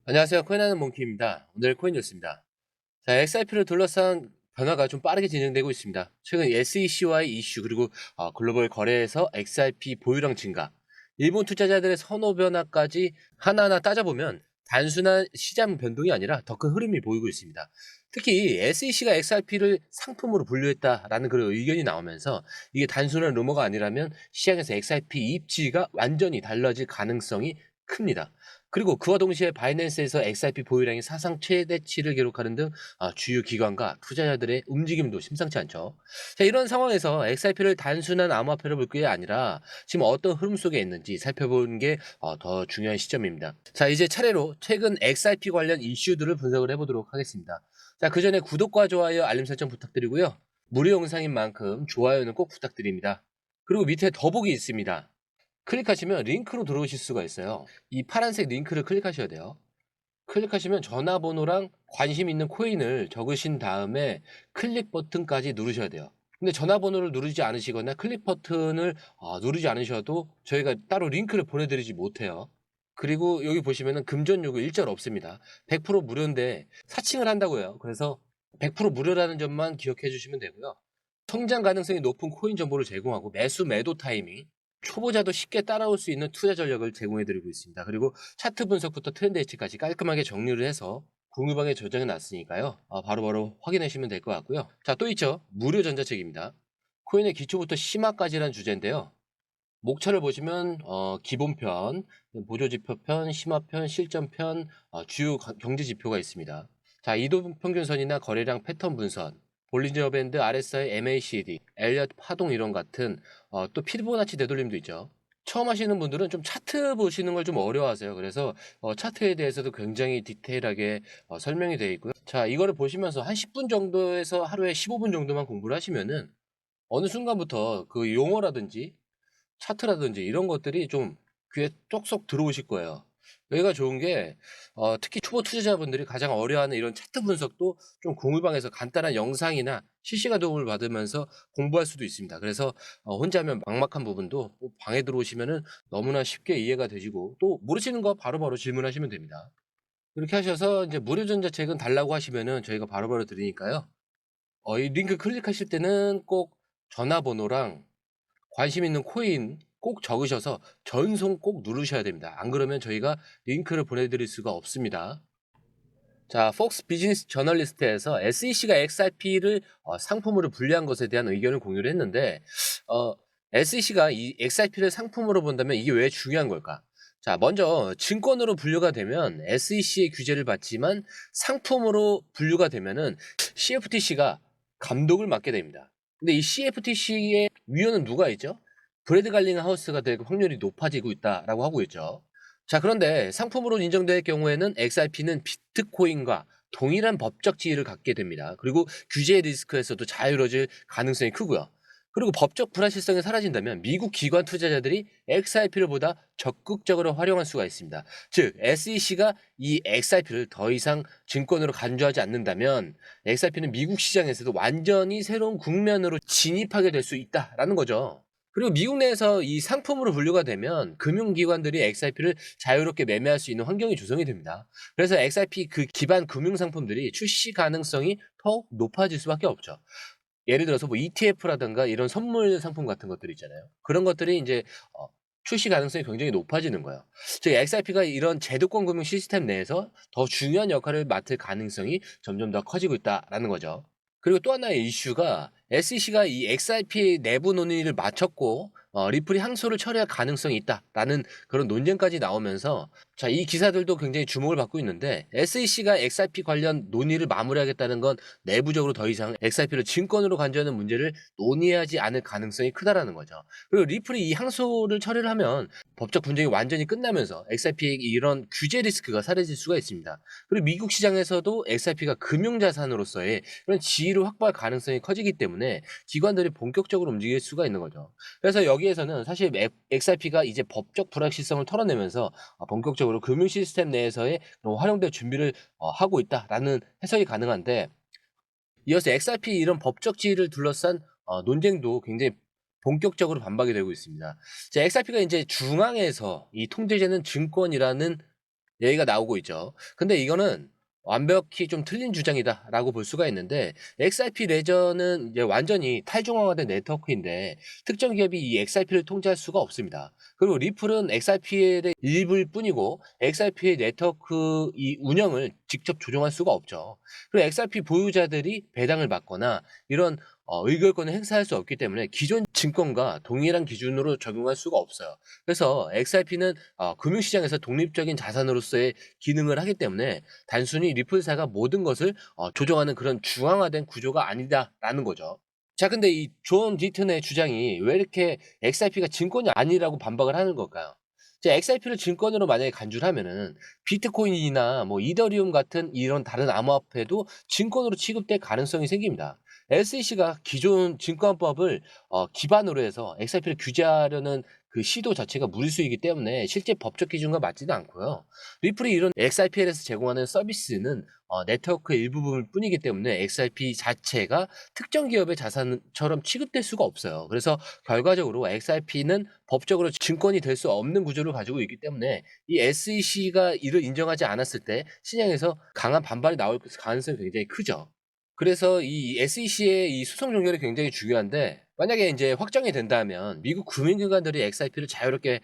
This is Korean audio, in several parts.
안녕하세요. 코인하는 몽키입니다. 오늘 코인 뉴스입니다. 자, XRP를 둘러싼 변화가 좀 빠르게 진행되고 있습니다. 최근 SEC와의 이슈 그리고 글로벌 거래에서 XRP 보유량 증가, 일본 투자자들의 선호 변화까지 하나하나 따져보면 단순한 시장 변동이 아니라 더 큰 흐름이 보이고 있습니다. 특히 SEC가 XRP를 상품으로 분류했다라는 그런 의견이 나오면서 이게 단순한 루머가 아니라면 시장에서 XRP 입지가 완전히 달라질 가능성이 큽니다. 그리고 그와 동시에 바이낸스에서 XRP 보유량이 사상 최대치를 기록하는 등 주요 기관과 투자자들의 움직임도 심상치 않죠. 자, 이런 상황에서 XRP를 단순한 암호화폐로 볼 게 아니라 지금 어떤 흐름 속에 있는지 살펴보는 게 더 중요한 시점입니다. 자, 이제 차례로 최근 XRP 관련 이슈들을 분석을 해보도록 하겠습니다. 자, 그 전에 구독과 좋아요, 알림 설정 부탁드리고요. 무료 영상인 만큼 좋아요는 꼭 부탁드립니다. 그리고 밑에 더보기 있습니다. 클릭하시면 링크로 들어오실 수가 있어요. 이 파란색 링크를 클릭하셔야 돼요. 클릭하시면 전화번호랑 관심 있는 코인을 적으신 다음에 클릭 버튼까지 누르셔야 돼요. 근데 전화번호를 누르지 않으시거나 클릭 버튼을 누르지 않으셔도 저희가 따로 링크를 보내드리지 못해요. 그리고 여기 보시면은 금전 요구 일절 없습니다. 100% 무료인데 사칭을 한다고요. 그래서 100% 무료라는 점만 기억해 주시면 되고요. 성장 가능성이 높은 코인 정보를 제공하고 매수 매도 타이밍, 초보자도 쉽게 따라올 수 있는 투자 전략을 제공해 드리고 있습니다. 그리고 차트 분석부터 트렌드 예측까지 깔끔하게 정리를 해서 공유방에 저장해 놨으니까요. 바로바로 확인하시면 될 것 같고요. 자, 또 있죠. 무료 전자책입니다. 코인의 기초부터 심화까지라는 주제인데요. 목차를 보시면 기본편, 보조지표편, 심화편, 실전편, 주요 경제 지표가 있습니다. 자, 이동평균선이나 거래량 패턴 분선, 볼린저 밴드, RSI, MACD, 엘리엇 파동 이론 같은 또 피보나치 되돌림도 있죠. 처음 하시는 분들은 좀 차트 보시는 걸 좀 어려워하세요. 그래서 차트에 대해서도 굉장히 디테일하게 설명이 되어 있고요. 자, 이거를 보시면서 한 10분 정도에서 하루에 15분 정도만 공부를 하시면은 어느 순간부터 그 용어라든지 차트라든지 이런 것들이 좀 귀에 쏙쏙 들어오실 거예요. 여기가 좋은 게 특히 초보 투자자분들이 가장 어려워하는 이런 차트 분석도 좀 공유방에서 간단한 영상이나 실시간 도움을 받으면서 공부할 수도 있습니다. 그래서 혼자 하면 막막한 부분도 꼭 방에 들어오시면은 너무나 쉽게 이해가 되시고 또 모르시는 거 바로바로 질문하시면 됩니다. 이렇게 하셔서 이제 무료 전자책은 달라고 하시면은 저희가 바로바로 드리니까요. 이 링크 클릭하실 때는 꼭 전화번호랑 관심 있는 코인 꼭 적으셔서 전송 꼭 누르셔야 됩니다. 안 그러면 저희가 링크를 보내드릴 수가 없습니다. 자, 폭스 비즈니스 저널리스트에서 SEC가 XRP를 상품으로 분류한 것에 대한 의견을 공유를 했는데 SEC가 이 XRP를 상품으로 본다면 이게 왜 중요한 걸까? 자, 먼저 증권으로 분류가 되면 SEC의 규제를 받지만 상품으로 분류가 되면은 CFTC가 감독을 맡게 됩니다. 근데 이 CFTC의 위원은 누가 있죠? 브래드 갈링 하우스가 될 확률이 높아지고 있다라고 하고 있죠. 자, 그런데 상품으로 인정될 경우에는 XRP는 비트코인과 동일한 법적 지위를 갖게 됩니다. 그리고 규제 리스크에서도 자유로워질 가능성이 크고요. 그리고 법적 불확실성이 사라진다면 미국 기관 투자자들이 XRP를 보다 적극적으로 활용할 수가 있습니다. 즉, SEC가 이 XRP를 더 이상 증권으로 간주하지 않는다면 XRP는 미국 시장에서도 완전히 새로운 국면으로 진입하게 될 수 있다라는 거죠. 그리고 미국 내에서 이 상품으로 분류가 되면 금융기관들이 XRP를 자유롭게 매매할 수 있는 환경이 조성이 됩니다. 그래서 XRP 그 기반 금융상품들이 출시 가능성이 더욱 높아질 수밖에 없죠. 예를 들어서 뭐 ETF라든가 이런 선물 상품 같은 것들 있잖아요. 그런 것들이 이제 출시 가능성이 굉장히 높아지는 거예요. 즉 XRP가 이런 제도권 금융 시스템 내에서 더 중요한 역할을 맡을 가능성이 점점 더 커지고 있다라는 거죠. 그리고 또 하나의 이슈가 SEC가 이 XRP 내부 논의를 마쳤고 리플이 항소를 처리할 가능성이 있다라는 그런 논쟁까지 나오면서 자, 이 기사들도 굉장히 주목을 받고 있는데 SEC가 XRP 관련 논의를 마무리하겠다는 건 내부적으로 더 이상 XRP를 증권으로 간주하는 문제를 논의하지 않을 가능성이 크다라는 거죠. 그리고 리플이 이 항소를 처리를 하면 법적 분쟁이 완전히 끝나면서 XRP의 이런 규제 리스크가 사라질 수가 있습니다. 그리고 미국 시장에서도 XRP가 금융자산으로서의 그런 지위를 확보할 가능성이 커지기 때문에 기관들이 본격적으로 움직일 수가 있는 거죠. 그래서 여기에서는 사실 XRP가 이제 법적 불확실성을 털어내면서 본격적으로 금융 시스템 내에서의 활용될 준비를 하고 있다라는 해석이 가능한데 이어서 XRP 이런 법적 지위를 둘러싼 논쟁도 굉장히 본격적으로 반박이 되고 있습니다. 자, XRP가 이제 중앙에서 이 통제되는 증권이라는 얘기가 나오고 있죠. 근데 이거는 완벽히 좀 틀린 주장이다라고 볼 수가 있는데, XRP 레저는 이제 완전히 탈중앙화된 네트워크인데 특정 기업이 이 XRP를 통제할 수가 없습니다. 그리고 리플은 XRP의 일부일 뿐이고 XRP의 네트워크 이 운영을 직접 조종할 수가 없죠. 그리고 XRP 보유자들이 배당을 받거나 이런 의결권을 행사할 수 없기 때문에 기존 증권과 동일한 기준으로 적용할 수가 없어요. 그래서 XRP는 금융시장에서 독립적인 자산으로서의 기능을 하기 때문에 단순히 리플사가 모든 것을 조정하는 그런 중앙화된 구조가 아니다라는 거죠. 자, 근데 이 존 디튼의 주장이 왜 이렇게 XRP가 증권이 아니라고 반박을 하는 걸까요? XRP를 증권으로 만약에 간주를 하면은 비트코인이나 뭐 이더리움 같은 이런 다른 암호화폐도 증권으로 취급될 가능성이 생깁니다. SEC가 기존 증권법을 기반으로 해서 XRP를 규제하려는 그 시도 자체가 무리수이기 때문에 실제 법적 기준과 맞지도 않고요. 리플이 이런 XRP에서 제공하는 서비스는 네트워크의 일부분일 뿐이기 때문에 XRP 자체가 특정 기업의 자산처럼 취급될 수가 없어요. 그래서 결과적으로 XRP는 법적으로 증권이 될 수 없는 구조를 가지고 있기 때문에 이 SEC가 이를 인정하지 않았을 때 시장에서 강한 반발이 나올 가능성이 굉장히 크죠. 그래서 이 SEC의 이 수송 종결이 굉장히 중요한데, 만약에 이제 확정이 된다면 미국 금융기관들이 XRP를 자유롭게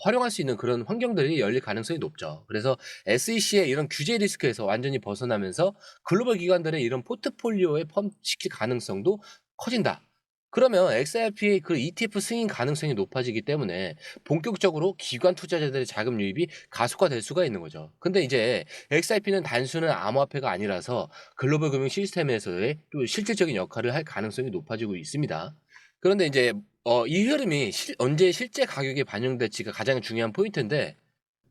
활용할 수 있는 그런 환경들이 열릴 가능성이 높죠. 그래서 SEC의 이런 규제 리스크에서 완전히 벗어나면서 글로벌 기관들의 이런 포트폴리오에 포함시킬 가능성도 커진다. 그러면 XRP의 그 ETF 승인 가능성이 높아지기 때문에 본격적으로 기관 투자자들의 자금 유입이 가속화될 수가 있는 거죠. 근데 이제 XRP는 단순한 암호화폐가 아니라서 글로벌 금융 시스템에서의 또 실질적인 역할을 할 가능성이 높아지고 있습니다. 그런데 이제 이 흐름이 언제 실제 가격에 반영될지가 가장 중요한 포인트인데,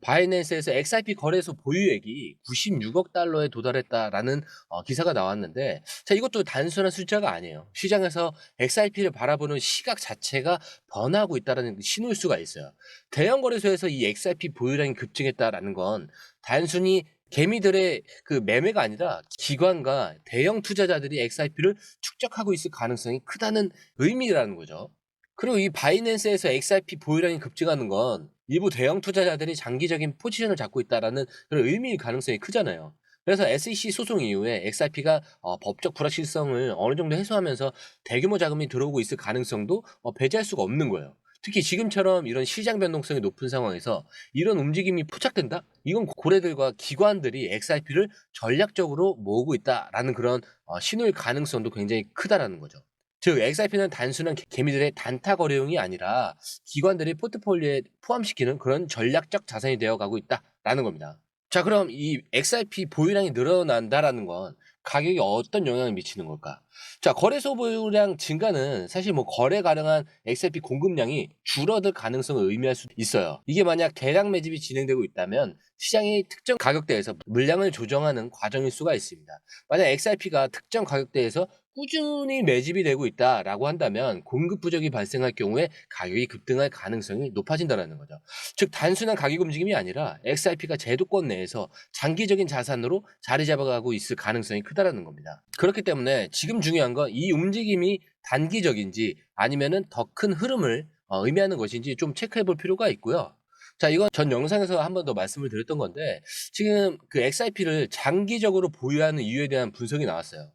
바이낸스에서 XRP 거래소 보유액이 96억 달러에 도달했다라는 기사가 나왔는데, 자, 이것도 단순한 숫자가 아니에요. 시장에서 XRP를 바라보는 시각 자체가 변화하고 있다는 신호일 수가 있어요. 대형 거래소에서 이 XRP 보유량이 급증했다라는 건 단순히 개미들의 그 매매가 아니라 기관과 대형 투자자들이 XRP를 축적하고 있을 가능성이 크다는 의미라는 거죠. 그리고 이 바이낸스에서 XRP 보유량이 급증하는 건 일부 대형 투자자들이 장기적인 포지션을 잡고 있다라는 그런 의미일 가능성이 크잖아요. 그래서 SEC 소송 이후에 XRP가 법적 불확실성을 어느 정도 해소하면서 대규모 자금이 들어오고 있을 가능성도 배제할 수가 없는 거예요. 특히 지금처럼 이런 시장 변동성이 높은 상황에서 이런 움직임이 포착된다? 이건 고래들과 기관들이 XRP를 전략적으로 모으고 있다라는 그런 신호일 가능성도 굉장히 크다라는 거죠. 즉 XRP는 단순한 개미들의 단타 거래용이 아니라 기관들이 포트폴리오에 포함시키는 그런 전략적 자산이 되어가고 있다라는 겁니다. 자, 그럼 이 XRP 보유량이 늘어난다라는 건 가격에 어떤 영향을 미치는 걸까? 자, 거래소 보유량 증가는 사실 뭐 거래 가능한 XRP 공급량이 줄어들 가능성을 의미할 수 있어요. 이게 만약 대량 매집이 진행되고 있다면 시장이 특정 가격대에서 물량을 조정하는 과정일 수가 있습니다. 만약 XRP가 특정 가격대에서 꾸준히 매집이 되고 있다라고 한다면 공급 부족이 발생할 경우에 가격이 급등할 가능성이 높아진다는 거죠. 즉 단순한 가격 움직임이 아니라 XRP가 제도권 내에서 장기적인 자산으로 자리 잡아가고 있을 가능성이 크다라는 겁니다. 그렇기 때문에 지금 중요한 건 이 움직임이 단기적인지 아니면은 더 큰 흐름을 의미하는 것인지 좀 체크해 볼 필요가 있고요. 자, 이건 전 영상에서 한 번 더 말씀을 드렸던 건데, 지금 그 XRP를 장기적으로 보유하는 이유에 대한 분석이 나왔어요.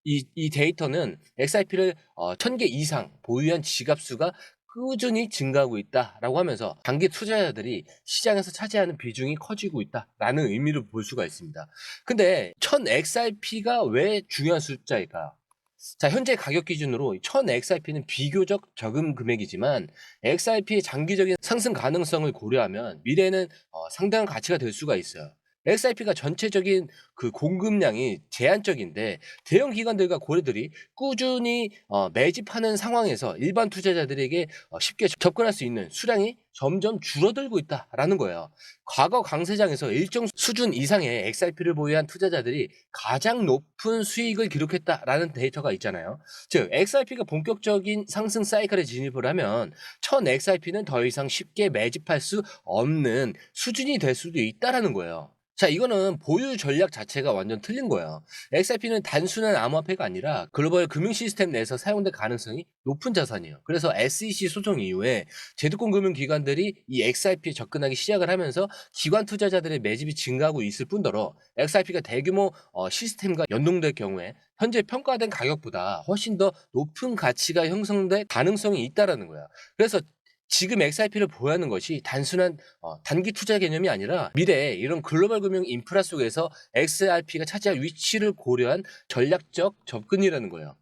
이 데이터는 XRP를 1000개 이상 보유한 지갑수가 꾸준히 증가하고 있다라고 하면서 장기 투자자들이 시장에서 차지하는 비중이 커지고 있다라는 의미로 볼 수가 있습니다. 근데 1000 XRP가 왜 중요한 숫자일까? 자, 현재 가격 기준으로 1000 XRP는 비교적 적은 금액이지만 XRP의 장기적인 상승 가능성을 고려하면 미래에는 상당한 가치가 될 수가 있어요. XRP가 전체적인 그 공급량이 제한적인데 대형 기관들과 고래들이 꾸준히 매집하는 상황에서 일반 투자자들에게 쉽게 접근할 수 있는 수량이 점점 줄어들고 있다라는 거예요. 과거 강세장에서 일정 수준 이상의 XRP를 보유한 투자자들이 가장 높은 수익을 기록했다라는 데이터가 있잖아요. 즉 XRP가 본격적인 상승 사이클에 진입을 하면 1000 XRP는 더 이상 쉽게 매집할 수 없는 수준이 될 수도 있다라는 거예요. 자, 이거는 보유 전략 자체가 완전 틀린 거예요. XRP는 단순한 암호화폐가 아니라 글로벌 금융 시스템 내에서 사용될 가능성이 높은 자산이에요. 그래서 SEC 소송 이후에 제도권 금융 기관들이 이 XRP에 접근하기 시작을 하면서 기관 투자자들의 매집이 증가하고 있을 뿐더러 XRP가 대규모 시스템과 연동될 경우에 현재 평가된 가격보다 훨씬 더 높은 가치가 형성될 가능성이 있다라는 거야. 그래서 지금 XRP를 보유하는 것이 단순한 단기 투자 개념이 아니라 미래에 이런 글로벌 금융 인프라 속에서 XRP가 차지할 위치를 고려한 전략적 접근이라는 거예요.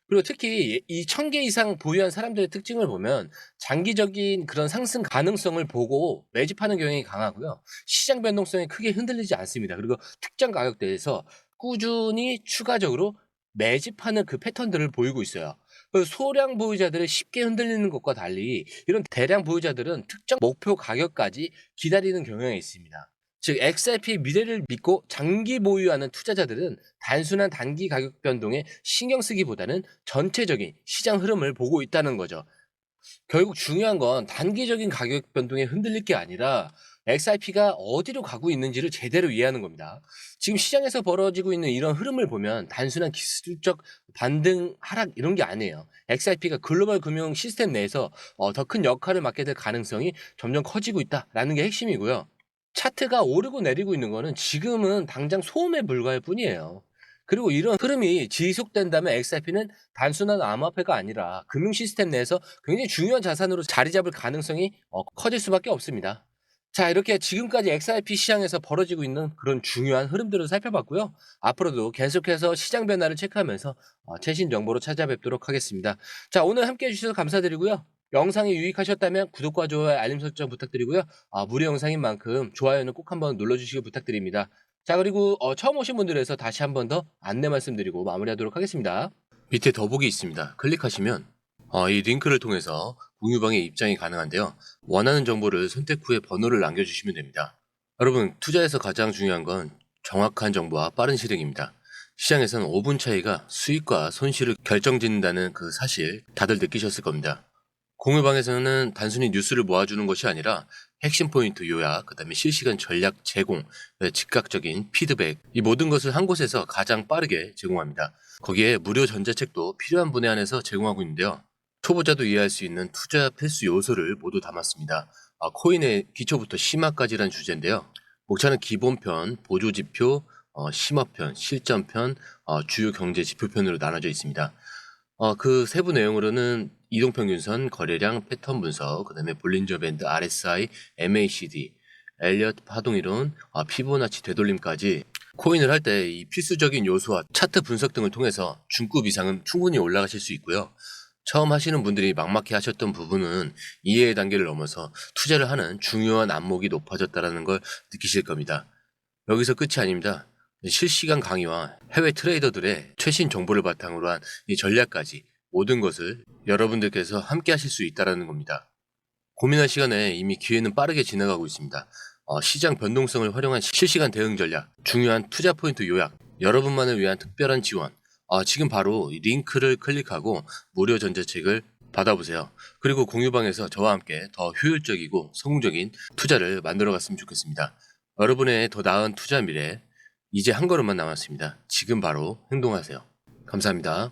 그리고 특히 이 1000개 이상 보유한 사람들의 특징을 보면 장기적인 그런 상승 가능성을 보고 매집하는 경향이 강하고요. 시장 변동성이 크게 흔들리지 않습니다. 그리고 특정 가격대에서 꾸준히 추가적으로 매집하는 그 패턴들을 보이고 있어요. 그 소량 보유자들을 쉽게 흔들리는 것과 달리 이런 대량 보유자들은 특정 목표 가격까지 기다리는 경향이 있습니다. 즉 XRP의 미래를 믿고 장기 보유하는 투자자들은 단순한 단기 가격 변동에 신경 쓰기보다는 전체적인 시장 흐름을 보고 있다는 거죠. 결국 중요한 건 단기적인 가격 변동에 흔들릴 게 아니라 XRP가 어디로 가고 있는지를 제대로 이해하는 겁니다. 지금 시장에서 벌어지고 있는 이런 흐름을 보면 단순한 기술적 반등, 하락 이런 게 아니에요. XRP가 글로벌 금융 시스템 내에서 더 큰 역할을 맡게 될 가능성이 점점 커지고 있다라는 게 핵심이고요. 차트가 오르고 내리고 있는 거는 지금은 당장 소음에 불과할 뿐이에요. 그리고 이런 흐름이 지속된다면 XRP는 단순한 암호화폐가 아니라 금융 시스템 내에서 굉장히 중요한 자산으로 자리 잡을 가능성이 커질 수밖에 없습니다. 자, 이렇게 지금까지 XRP 시장에서 벌어지고 있는 그런 중요한 흐름들을 살펴봤고요. 앞으로도 계속해서 시장 변화를 체크하면서 최신 정보로 찾아뵙도록 하겠습니다. 자, 오늘 함께 해주셔서 감사드리고요. 영상이 유익하셨다면 구독과 좋아요, 알림 설정 부탁드리고요. 무료 영상인 만큼 좋아요는 꼭 한번 눌러주시기 부탁드립니다. 자, 그리고 처음 오신 분들에서 다시 한 번 더 안내 말씀드리고 마무리하도록 하겠습니다. 밑에 더보기 있습니다. 클릭하시면 이 링크를 통해서 공유방에 입장이 가능한데요. 원하는 정보를 선택 후에 번호를 남겨주시면 됩니다. 여러분, 투자에서 가장 중요한 건 정확한 정보와 빠른 실행입니다. 시장에서는 5분 차이가 수익과 손실을 결정짓는다는 그 사실 다들 느끼셨을 겁니다. 공유방에서는 단순히 뉴스를 모아주는 것이 아니라 핵심 포인트 요약, 그 다음에 실시간 전략 제공, 즉각적인 피드백, 이 모든 것을 한 곳에서 가장 빠르게 제공합니다. 거기에 무료 전자책도 필요한 분에 한해서 제공하고 있는데요. 초보자도 이해할 수 있는 투자 필수 요소를 모두 담았습니다. 코인의 기초부터 심화까지란 주제인데요. 목차는 기본편, 보조지표, 심화편, 실전편, 주요 경제 지표편으로 나눠져 있습니다. 그 세부 내용으로는 이동평균선, 거래량, 패턴 분석, 그 다음에 볼린저 밴드, RSI, MACD, 엘리엇 파동이론, 피보나치 되돌림까지 코인을 할 때 이 필수적인 요소와 차트 분석 등을 통해서 중급 이상은 충분히 올라가실 수 있고요. 처음 하시는 분들이 막막해 하셨던 부분은 이해의 단계를 넘어서 투자를 하는 중요한 안목이 높아졌다는 걸 느끼실 겁니다. 여기서 끝이 아닙니다. 실시간 강의와 해외 트레이더들의 최신 정보를 바탕으로 한 이 전략까지 모든 것을 여러분들께서 함께 하실 수 있다는 겁니다. 고민할 시간에 이미 기회는 빠르게 지나가고 있습니다. 시장 변동성을 활용한 실시간 대응 전략, 중요한 투자 포인트 요약, 여러분만을 위한 특별한 지원. 지금 바로 이 링크를 클릭하고 무료 전자책을 받아보세요. 그리고 공유방에서 저와 함께 더 효율적이고 성공적인 투자를 만들어 갔으면 좋겠습니다. 여러분의 더 나은 투자 미래, 이제 한 걸음만 남았습니다. 지금 바로 행동하세요. 감사합니다.